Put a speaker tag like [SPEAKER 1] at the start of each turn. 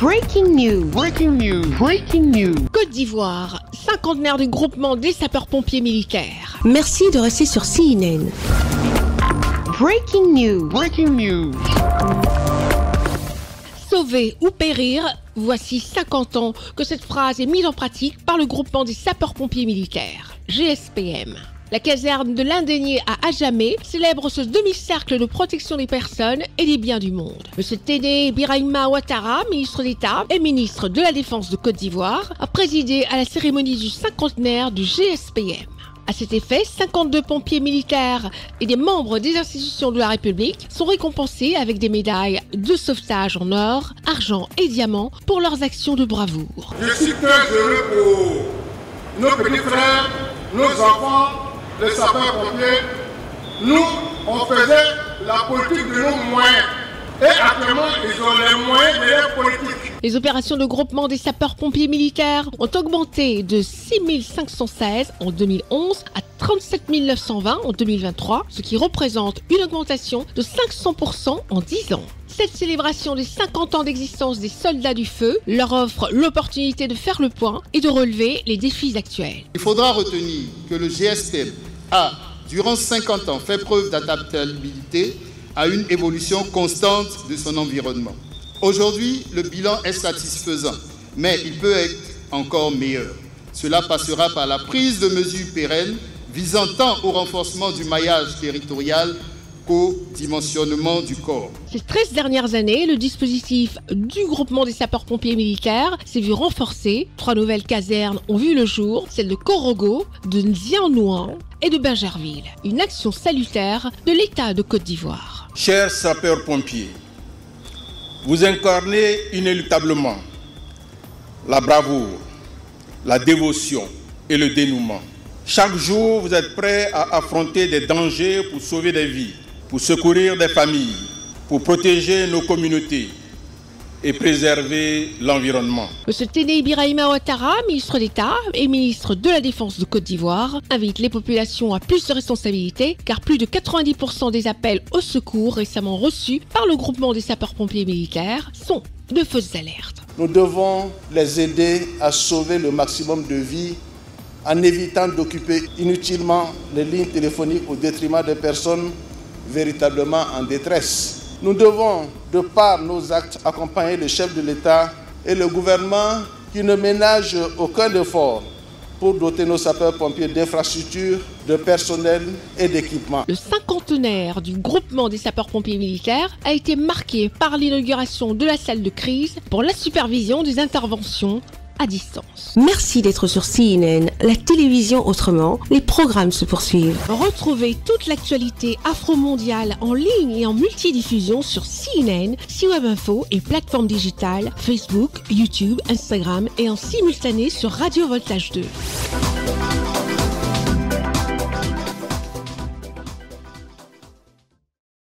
[SPEAKER 1] Breaking news.
[SPEAKER 2] Breaking news. Breaking news.
[SPEAKER 3] Côte d'Ivoire, cinquantenaire du groupement des sapeurs-pompiers militaires.
[SPEAKER 1] Merci de rester sur CNN. Breaking news.
[SPEAKER 2] Breaking news.
[SPEAKER 3] Sauver ou périr, voici 50 ans que cette phrase est mise en pratique par le groupement des sapeurs-pompiers militaires, GSPM. La caserne de l'Indénié à Adjamé célèbre ce demi-cercle de protection des personnes et des biens du monde. M. Téné Birahima Ouattara, ministre d'État et ministre de la Défense de Côte d'Ivoire, a présidé à la cérémonie du cinquantenaire du GSPM. À cet effet, 52 pompiers militaires et des membres des institutions de la République sont récompensés avec des médailles de sauvetage en or, argent et diamant pour leurs actions de bravoure.
[SPEAKER 4] Je suis très heureux pour nos petits frères, nos enfants, les sapeurs-pompiers. Nous, on faisait la politique de nos moyens. Et actuellement, ils ont les moyens de leur politique.
[SPEAKER 3] Les opérations de groupement des sapeurs-pompiers militaires ont augmenté de 6 516 en 2011 à 37 920 en 2023, ce qui représente une augmentation de 500% en 10 ans. Cette célébration des 50 ans d'existence des soldats du feu leur offre l'opportunité de faire le point et de relever les défis actuels.
[SPEAKER 5] Il faudra retenir que le GSPM a, durant 50 ans, fait preuve d'adaptabilité à une évolution constante de son environnement. Aujourd'hui, le bilan est satisfaisant, mais il peut être encore meilleur. Cela passera par la prise de mesures pérennes visant tant au renforcement du maillage territorial qu'au dimensionnement du corps.
[SPEAKER 3] Ces 13 dernières années, le dispositif du groupement des sapeurs-pompiers militaires s'est vu renforcé. 3 nouvelles casernes ont vu le jour, celle de Korogo, de Nzianouan et de Bingerville. Une action salutaire de l'État de Côte d'Ivoire.
[SPEAKER 6] Chers sapeurs-pompiers, vous incarnez inéluctablement la bravoure, la dévotion et le dénouement. Chaque jour, vous êtes prêts à affronter des dangers pour sauver des vies, pour secourir des familles, pour protéger nos communautés et préserver l'environnement.
[SPEAKER 3] M. Téné Birahima Ouattara, ministre d'État et ministre de la Défense de Côte d'Ivoire, invite les populations à plus de responsabilités car plus de 90% des appels au secours récemment reçus par le groupement des sapeurs-pompiers militaires sont de fausses alertes.
[SPEAKER 7] Nous devons les aider à sauver le maximum de vies en évitant d'occuper inutilement les lignes téléphoniques au détriment des personnes véritablement en détresse. Nous devons, de par nos actes, accompagner le chef de l'État et le gouvernement qui ne ménagent aucun effort pour doter nos sapeurs-pompiers d'infrastructures, de personnel et d'équipements.
[SPEAKER 3] Le cinquantenaire du groupement des sapeurs-pompiers militaires a été marqué par l'inauguration de la salle de crise pour la supervision des interventions à distance.
[SPEAKER 1] Merci d'être sur CNN, la télévision autrement. Les programmes se poursuivent.
[SPEAKER 3] Retrouvez toute l'actualité afro-mondiale en ligne et en multidiffusion sur CNN, C-Web Info et plateformes digitales, Facebook, YouTube, Instagram et en simultané sur Radio Voltage 2.